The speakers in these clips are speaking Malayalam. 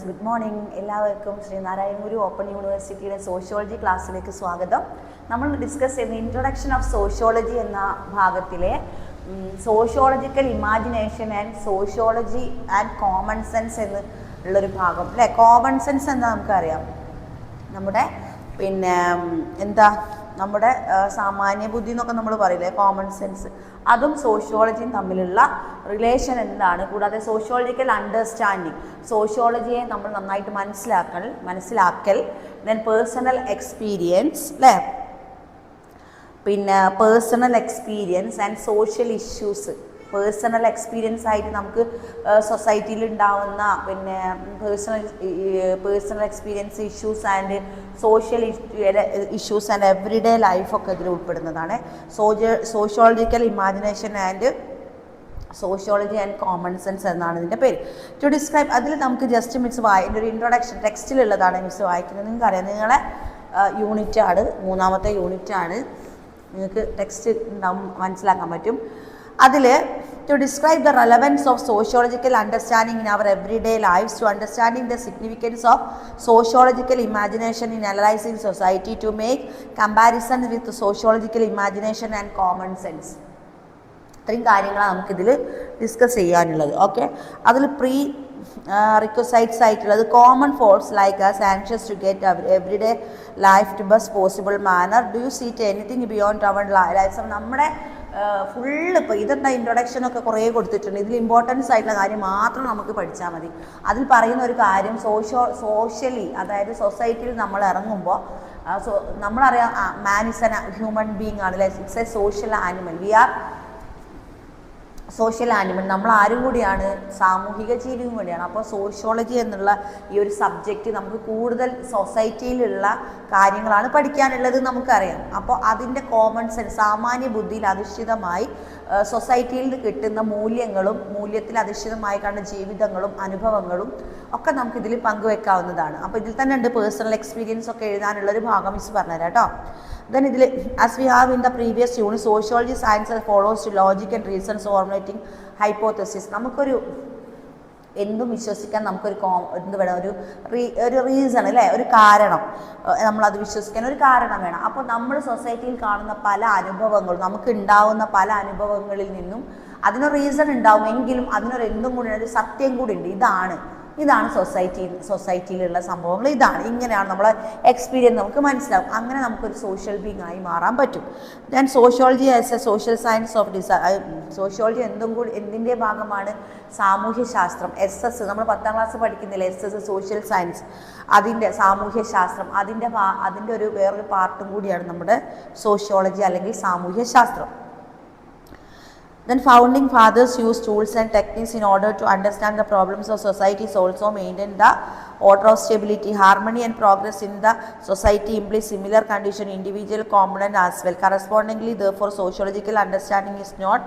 Good morning. എല്ലാവർക്കും ശ്രീനാരായണ ഗുരു ഓപ്പൺ യൂണിവേഴ്സിറ്റിയുടെ സോഷ്യോളജി ക്ലാസ്സിലേക്ക് സ്വാഗതം. നമ്മൾ ഡിസ്കസ് ചെയ്യുന്ന ഇൻട്രൊഡക്ഷൻ ഓഫ് സോഷ്യോളജി എന്ന ഭാഗത്തിലെ sociological imagination and sociology and common sense എന്ന് ഉള്ളൊരു ഭാഗം അല്ലേ. കോമൺ സെൻസ് എന്താ നമുക്കറിയാം, നമ്മുടെ നമ്മുടെ സാമാന്യ ബുദ്ധി എന്നൊക്കെ നമ്മൾ പറയില്ലേ, കോമൺ സെൻസ്. അതും സോഷ്യോളജിയും തമ്മിലുള്ള റിലേഷൻ എന്താണ്, കൂടാതെ സോഷ്യോളജിക്കൽ അണ്ടർസ്റ്റാൻഡിങ്, സോഷ്യോളജിയെ നമ്മൾ നന്നായിട്ട് മനസ്സിലാക്കൽ, ദെൻ പേഴ്സണൽ എക്സ്പീരിയൻസ് അല്ലേ, personal experience and social issues. Personal experience ആയിട്ട് നമുക്ക് സൊസൈറ്റിയിൽ ഉണ്ടാവുന്ന personal experience issues and social issues and everyday ലൈഫൊക്കെ ഇതിൽ ഉൾപ്പെടുന്നതാണ്. Sociological imagination and sociology and common sense എന്നാണ് ഇതിൻ്റെ പേര്. ടു ഡിസ്ക്രൈബ്, അതിൽ നമുക്ക് ജസ്റ്റ് മിസ് എൻ്റെ ഒരു ഇൻട്രൊഡക്ഷൻ ടെക്സ്റ്റിലുള്ളതാണ് മിസ് വായിക്കുന്നത്. നിങ്ങൾക്കറിയാം, നിങ്ങളെ യൂണിറ്റാണ്, 3ാമത്തെ യൂണിറ്റാണ്. നിങ്ങൾക്ക് ടെക്സ്റ്റ് മനസ്സിലാക്കാൻ പറ്റും. അതിൽ to describe the relevance of sociological understanding in our everyday lives, to understanding the significance of sociological imagination in analyzing society, to make comparison with sociological imagination and common sense. ഇത്രയും കാര്യങ്ങളാണ് നമുക്കിതിൽ ഡിസ്കസ് ചെയ്യാനുള്ളത്. ഓക്കെ, അതിൽ റിക്വസൈറ്റ്സ് ആയിട്ടുള്ളത് common falls like us anxious to get everyday life to best possible manner. Do you see anything beyond our lives? നമ്മുടെ ഫുള്ള് ഇപ്പോൾ ഇതെന്താ ഇൻട്രൊഡക്ഷനൊക്കെ കുറേ കൊടുത്തിട്ടുണ്ട്. ഇതിൽ ഇമ്പോർട്ടൻസ് ആയിട്ടുള്ള കാര്യം മാത്രം നമുക്ക് പഠിച്ചാൽ മതി. അതിൽ പറയുന്ന ഒരു കാര്യം സോഷ്യലി, അതായത് സൊസൈറ്റിയിൽ നമ്മൾ ഇറങ്ങുമ്പോൾ നമ്മളറിയാം, man is an human being ആണ് അല്ലേ, it's a social animal. We are social animal. നമ്മൾ ആരും കൂടിയാണ്, സാമൂഹിക ജീവിയും കൂടിയാണ്. അപ്പോൾ സോഷ്യോളജി എന്നുള്ള ഈ ഒരു സബ്ജക്റ്റ് നമുക്ക് കൂടുതൽ സൊസൈറ്റിയിലുള്ള കാര്യങ്ങളാണ് പഠിക്കാനുള്ളത് നമുക്കറിയാം. അപ്പോൾ അതിൻ്റെ കോമൺ സെൻസ്, സാമാന്യ ബുദ്ധിയിൽ അധിഷ്ഠിതമായി സൊസൈറ്റിയിൽ കിട്ടുന്ന മൂല്യത്തിൽ അധിഷ്ഠിതമായി കാണുന്ന ജീവിതങ്ങളും അനുഭവങ്ങളും ഒക്കെ നമുക്കിതിൽ പങ്കുവെക്കാവുന്നതാണ്. അപ്പോൾ ഇതിൽ തന്നെ ഉണ്ട് പേഴ്സണൽ എക്സ്പീരിയൻസ് ഒക്കെ എഴുതാനുള്ളൊരു ഭാഗം മിസ് പറഞ്ഞുതരാം കേട്ടോ. Then ഇതിൽ as we have in the previous unit, sociology science follows to logic and reasons formulating hypothesis. നമുക്കൊരു എന്തും വിശ്വസിക്കാൻ നമുക്കൊരു ഒരു റീസൺ അല്ലേ, ഒരു കാരണം, നമ്മളത് വിശ്വസിക്കാൻ ഒരു കാരണം വേണം. അപ്പോൾ നമ്മൾ സൊസൈറ്റിയിൽ കാണുന്ന പല അനുഭവങ്ങളും, നമുക്ക് ഉണ്ടാവുന്ന പല അനുഭവങ്ങളിൽ നിന്നും അതിനൊരു റീസൺ ഉണ്ടാവുമെങ്കിലും അതിനൊരു എന്തും കൂടി ഒരു സത്യം കൂടി ഉണ്ട്. ഇതാണ് സൊസൈറ്റിയിലുള്ള സംഭവങ്ങൾ, ഇങ്ങനെയാണ് നമ്മളെ എക്സ്പീരിയൻസ് നമുക്ക് മനസ്സിലാവും. അങ്ങനെ നമുക്കൊരു സോഷ്യൽ ബീങ് ആയി മാറാൻ പറ്റും. Then sociology as A social science of sociology എന്തിൻ്റെ ഭാഗമാണ്? സാമൂഹ്യ ശാസ്ത്രം. SS നമ്മൾ 10ാം ക്ലാസ് പഠിക്കുന്നില്ല, SS സോഷ്യൽ സയൻസ്, അതിൻ്റെ സാമൂഹ്യ ശാസ്ത്രം, അതിൻ്റെ ഒരു വേറൊരു പാർട്ടും കൂടിയാണ് നമ്മുടെ സോഷ്യോളജി അല്ലെങ്കിൽ സാമൂഹ്യ ശാസ്ത്രം. Then founding fathers used tools and techniques in order to understand the problems of society, also maintain the order of stability, harmony and progress in the society implies similar condition individual component as well. Correspondingly, therefore, sociological understanding is not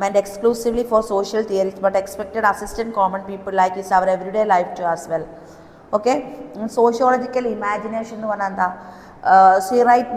meant exclusively for social theories but expected assistant common people like is our everyday life too as well. Okay, sociological imagination എന്ന് പറഞ്ഞാൽ എന്താ? C. Wright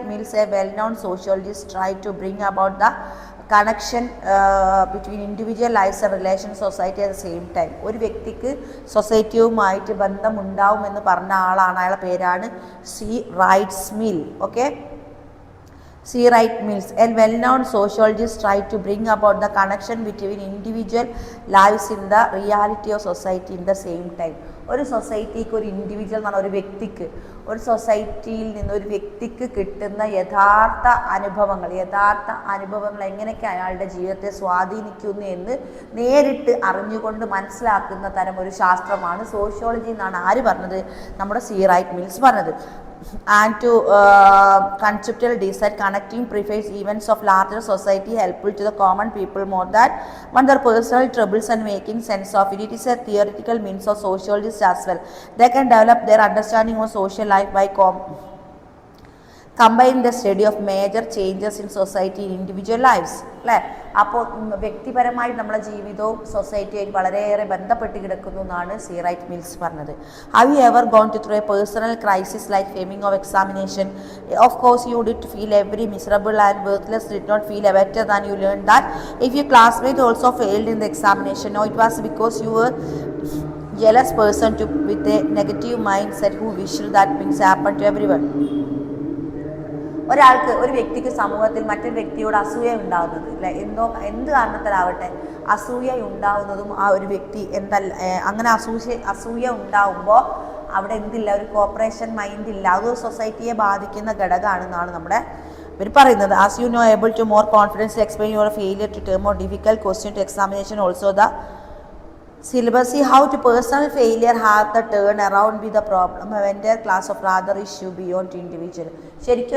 Mills, a well-known sociologist, tried to bring about the connection between individual lives and relations society at the same time. ഒരു വ്യക്തിക്ക് സൊസൈറ്റിയുമായിട്ട് ബന്ധമുണ്ടാവുമെന്ന് പറഞ്ഞ ആളാണ്, അയാളുടെ പേരാണ് C. Wright Mills. Okay, C. Wright Mills, a well-known sociologist, tried to bring about the connection between individual lives in the reality of society in the same time. ഒരു സൊസൈറ്റിക്ക്, ഒരു ഇൻഡിവിജ്വൽ എന്ന് പറഞ്ഞാൽ ഒരു സൊസൈറ്റിയിൽ നിന്ന് ഒരു വ്യക്തിക്ക് കിട്ടുന്ന യഥാർത്ഥ അനുഭവങ്ങൾ എങ്ങനെയൊക്കെ അയാളുടെ ജീവിതത്തെ സ്വാധീനിക്കുന്നു എന്ന് നേരിട്ട് അറിഞ്ഞുകൊണ്ട് മനസ്സിലാക്കുന്ന തരം ഒരു ശാസ്ത്രമാണ് സോഷ്യോളജി എന്നാണ് ആര് പറഞ്ഞത്? നമ്മുടെ C. Wright Mills പറഞ്ഞത്. And to conceptual design connecting preface events of larger society helpful to the common people more than one their personal troubles and making sense of it. It is a theoretical means of sociologists as well. They can develop their understanding of social life by combine the study of major changes in society in individual lives അല്ലേ. അപ്പോൾ വ്യക്തിപരമായി നമ്മുടെ ജീവിതവും സൊസൈറ്റിയായിട്ട് വളരെയേറെ ബന്ധപ്പെട്ട് കിടക്കുന്നു എന്നാണ് C. Wright Mills പറഞ്ഞത്. Have you ever gone through a personal crisis like failing of examination? Of course you did feel every miserable and worthless, did not feel better than you learned that if your classmate also failed in the examination. No, it was because you were jealous person with a negative mindset who wishes that things happen to everyone. ഒരു വ്യക്തിക്ക് സമൂഹത്തിൽ മറ്റൊരു വ്യക്തിയോട് അസൂയ ഉണ്ടാകുന്നത് അല്ലെ, എന്ത് കാരണത്തിലാവട്ടെ അസൂയ ഉണ്ടാവുന്നതും ആ ഒരു വ്യക്തി അങ്ങനെ അസൂയ ഉണ്ടാവുമ്പോൾ അവിടെ എന്തില്ല, ഒരു കോപ്പറേഷൻ മൈൻഡ് ഇല്ല. അത് സൊസൈറ്റിയെ ബാധിക്കുന്ന ഘടകമാണെന്നാണ് നമ്മുടെ ഇവർ പറയുന്നത്. As you know able to more confidence explain your failure to term more difficult question to examination also the syllabus. See how to personal failure have the turn around with the problem when their class of rather issue beyond individual. ശരിക്കും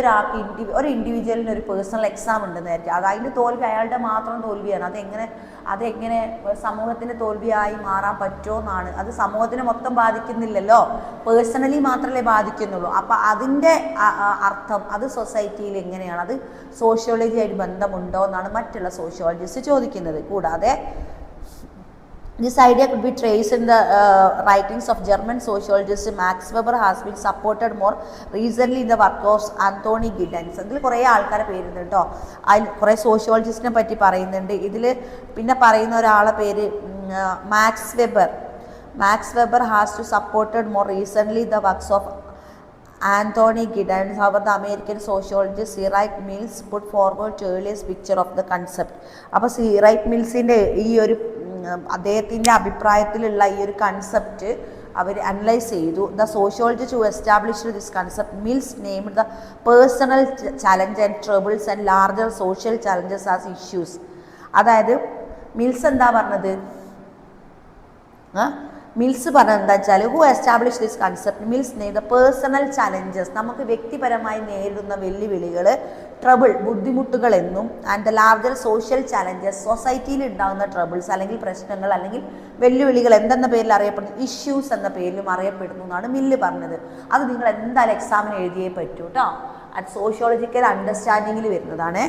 ഒരു ഇൻഡിവിജ്വലിന് ഒരു പേഴ്സണൽ എക്സാം ഉണ്ടെന്നായിരിക്കും. അതിൻ്റെ തോൽവി അയാളുടെ മാത്രം തോൽവിയാണ്. അതെങ്ങനെ സമൂഹത്തിൻ്റെ തോൽവിയായി മാറാൻ പറ്റുമോ എന്നാണ്. അത് സമൂഹത്തിനെ മൊത്തം ബാധിക്കുന്നില്ലല്ലോ, പേഴ്സണലി മാത്രമല്ലേ ബാധിക്കുന്നുള്ളൂ. അപ്പം അതിൻ്റെ അർത്ഥം അത് സൊസൈറ്റിയിൽ എങ്ങനെയാണ്, അത് സോഷ്യോളജിയായിട്ട് ബന്ധമുണ്ടോ എന്നാണ് മറ്റുള്ള സോഷ്യോളജിസ്റ്റ് ചോദിക്കുന്നത്. കൂടാതെ this idea could be traced in the writings of German sociologist Max Weber, has been supported more recently in the work of Anthony Giddens. ഇതിൽ കുറേ ആൾക്കാരെ പേരുണ്ട് കേട്ടോ, അതിൽ കുറേ സോഷ്യോളജിസ്റ്റിനെ പറ്റി പറയുന്നുണ്ട്. ഇതിൽ പിന്നെ പറയുന്ന ഒരാളെ പേര് Max Weber has to supported more recently the works of Anthony Giddens. However, the American sociologist C. Wright Mills put forward the earliest picture of the concept. അപ്പോൾ C. Wright Millsൻ്റെ ഈ ഒരു അദ്ദേഹത്തിൻ്റെ അഭിപ്രായത്തിലുള്ള ഈ ഒരു കൺസെപ്റ്റ് അവർ അനലൈസ് ചെയ്തു. The sociologist who established this concept Mills named the personal challenge and troubles and larger social challenges as issues. അതായത് മിൽസ് എന്താ പറഞ്ഞത്, മിൽസ് പറഞ്ഞത് എന്താ വെച്ചാൽ who establish this concept Mills name the personal challenges, നമുക്ക് വ്യക്തിപരമായി നേരിടുന്ന വെല്ലുവിളികൾ, ട്രബിൾ ബുദ്ധിമുട്ടുകൾ എന്നും, and the larger social challenges സൊസൈറ്റിയിൽ ഉണ്ടാകുന്ന ട്രബിൾസ് അല്ലെങ്കിൽ പ്രശ്നങ്ങൾ അല്ലെങ്കിൽ വെല്ലുവിളികൾ എന്തെന്ന പേരിൽ അറിയപ്പെടുന്നു, ഇഷ്യൂസ് എന്ന പേരിലും അറിയപ്പെടുന്നു എന്നാണ് മില്ല് പറഞ്ഞത്. അത് നിങ്ങൾ എന്തായാലും എക്സാമിന് എഴുതിയേ പറ്റൂ കേട്ടോ. അത് സോഷ്യോളജിക്കൽ അണ്ടർസ്റ്റാൻഡിങ്ങിൽ വരുന്നതാണ്.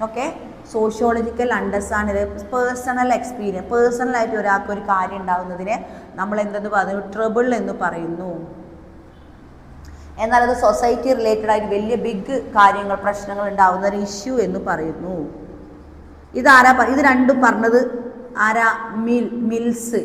Okay, sociological understanding personal experience, പേഴ്സണലായിട്ട് ഒരാൾക്ക് ഒരു കാര്യം ഉണ്ടാകുന്നതിനെ നമ്മൾ എന്തെന്ന് പറഞ്ഞു, ട്രബിൾ എന്ന് പറയുന്നു. എന്നാൽ അത് സൊസൈറ്റി റിലേറ്റഡ് ആയിട്ട് വലിയ ബിഗ് കാര്യങ്ങൾ പ്രശ്നങ്ങൾ ഉണ്ടാകുന്ന ഒരു ഇഷ്യൂ എന്ന് പറയുന്നു. ഇത് രണ്ടും പറഞ്ഞത് ആരാ, മിൽസ്.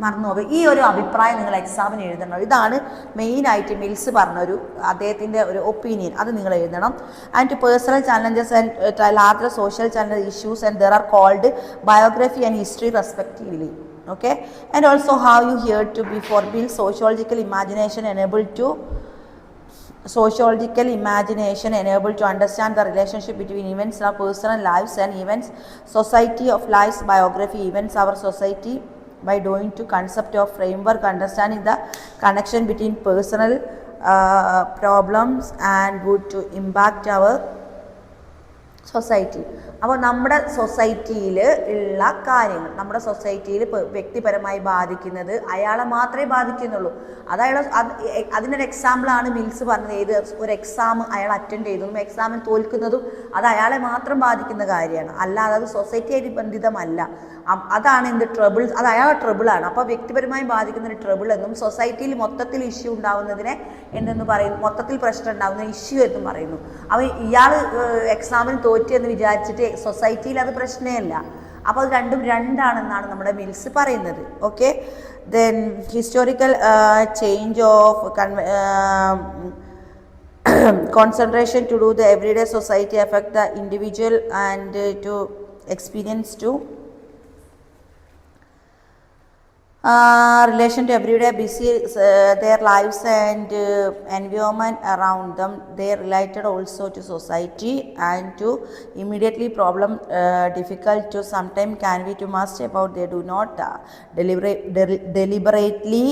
മറന്നു. ഈ ഒരു അഭിപ്രായം നിങ്ങൾ എക്സാമിന് എഴുതണം. ഇതാണ് മെയിനായിട്ട് മിൽസ് പറഞ്ഞൊരു അദ്ദേഹത്തിൻ്റെ ഒരു ഒപ്പീനിയൻ, അത് നിങ്ങൾ എഴുതണം. And to personal challenges and larger social challenges issues and there are called biography and history respectively. Okay, and also how you here to be for build sociological imagination enabled to understand the relationship between events in our personal lives and events society of lives. Biography events our society by doing to concept of framework understanding the connection between personal problems and would to impact our society. അപ്പോൾ നമ്മുടെ സൊസൈറ്റിയിൽ ഉള്ള കാര്യങ്ങൾ, നമ്മുടെ സൊസൈറ്റിയിൽ വ്യക്തിപരമായി ബാധിക്കുന്നത് അയാളെ മാത്രമേ ബാധിക്കുന്നുള്ളൂ. അതിനൊരു എക്സാമ്പിളാണ് മിൽസ് പറഞ്ഞത്. ഏത് ഒരു എക്സാം അയാൾ അറ്റൻഡ് ചെയ്തതും എക്സാമിൽ തോൽക്കുന്നതും അത് അയാളെ മാത്രം ബാധിക്കുന്ന കാര്യമാണ്, അല്ലാതെ അത് സൊസൈറ്റിയായിട്ട് ബന്ധിതമല്ല. അതാണ് എന്ത് ട്രബിൾ, അത് അയാളുടെ ട്രബിളാണ്. അപ്പോൾ വ്യക്തിപരമായി ബാധിക്കുന്ന ഒരു ട്രബിൾ എന്നും സൊസൈറ്റിയിൽ മൊത്തത്തിൽ ഇഷ്യൂ ഉണ്ടാകുന്നതിനെ എന്തെന്ന് പറയുന്നു, മൊത്തത്തിൽ പ്രശ്നം ഉണ്ടാകുന്ന ഇഷ്യൂ എന്നും പറയുന്നു. അപ്പോൾ ഇയാൾ എക്സാമിന് തോറ്റു എന്ന് വിചാരിച്ചിട്ട് സൊസൈറ്റിയിൽ അത് പ്രശ്നമല്ല. അപ്പോൾ അത് രണ്ടാണെന്നാണ് നമ്മുടെ മിൽസ് പറയുന്നത്. Okay, then historical change of concentration to do the everyday society affect the individual and to experience to relation to everyday busy their lives and environment around them. They related also to society and to immediately problem difficult to sometimes can be to must about they do not deliberately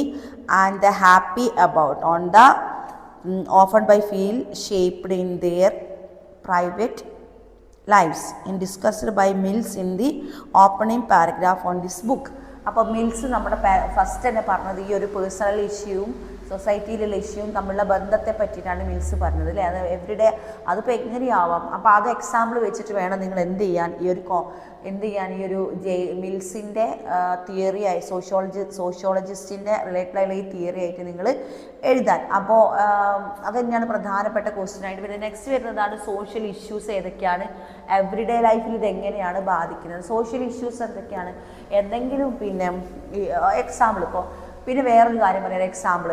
and happy about on the often by feel shaped in their private lives in discussed by Mills in the opening paragraph on this book. അപ്പോൾ മിൽസ് നമ്മുടെ ഫസ്റ്റ് തന്നെ പറഞ്ഞത് ഈ ഒരു പേഴ്സണൽ ഇഷ്യൂവും സൊസൈറ്റിയിലുള്ള ഇഷ്യൂവും തമ്മിലുള്ള ബന്ധത്തെ പറ്റിയിട്ടാണ് മിൽസ് പറഞ്ഞത് അല്ലേ. അത് എവറിഡേ അതിപ്പോൾ എങ്ങനെയാവാം. അപ്പോൾ അത് എക്സാമ്പിൾ വെച്ചിട്ട് വേണം നിങ്ങൾ എന്ത് ചെയ്യാൻ, ഈ ഒരു മിൽസിൻ്റെ തിയറിയായി സോഷ്യോളജിസ്റ്റിൻ്റെ റിലേറ്റഡ് ആയിട്ടുള്ള ഈ തിയറി ആയിട്ട് നിങ്ങൾ എഴുതാൻ. അപ്പോൾ അത് തന്നെയാണ് പ്രധാനപ്പെട്ട ക്വസ്റ്റ്യൻ ആയിട്ട്. പിന്നെ നെക്സ്റ്റ് വരുന്നതാണ് സോഷ്യൽ ഇഷ്യൂസ് ഏതൊക്കെയാണ്, എവറിഡേ ലൈഫിൽ ഇതെങ്ങനെയാണ് ബാധിക്കുന്നത്. സോഷ്യൽ ഇഷ്യൂസ് എന്തൊക്കെയാണ്, എന്തെങ്കിലും പിന്നെ എക്സാമ്പിൾ ഇപ്പോൾ പിന്നെ വേറൊരു കാര്യം പറയാം എക്സാമ്പിൾ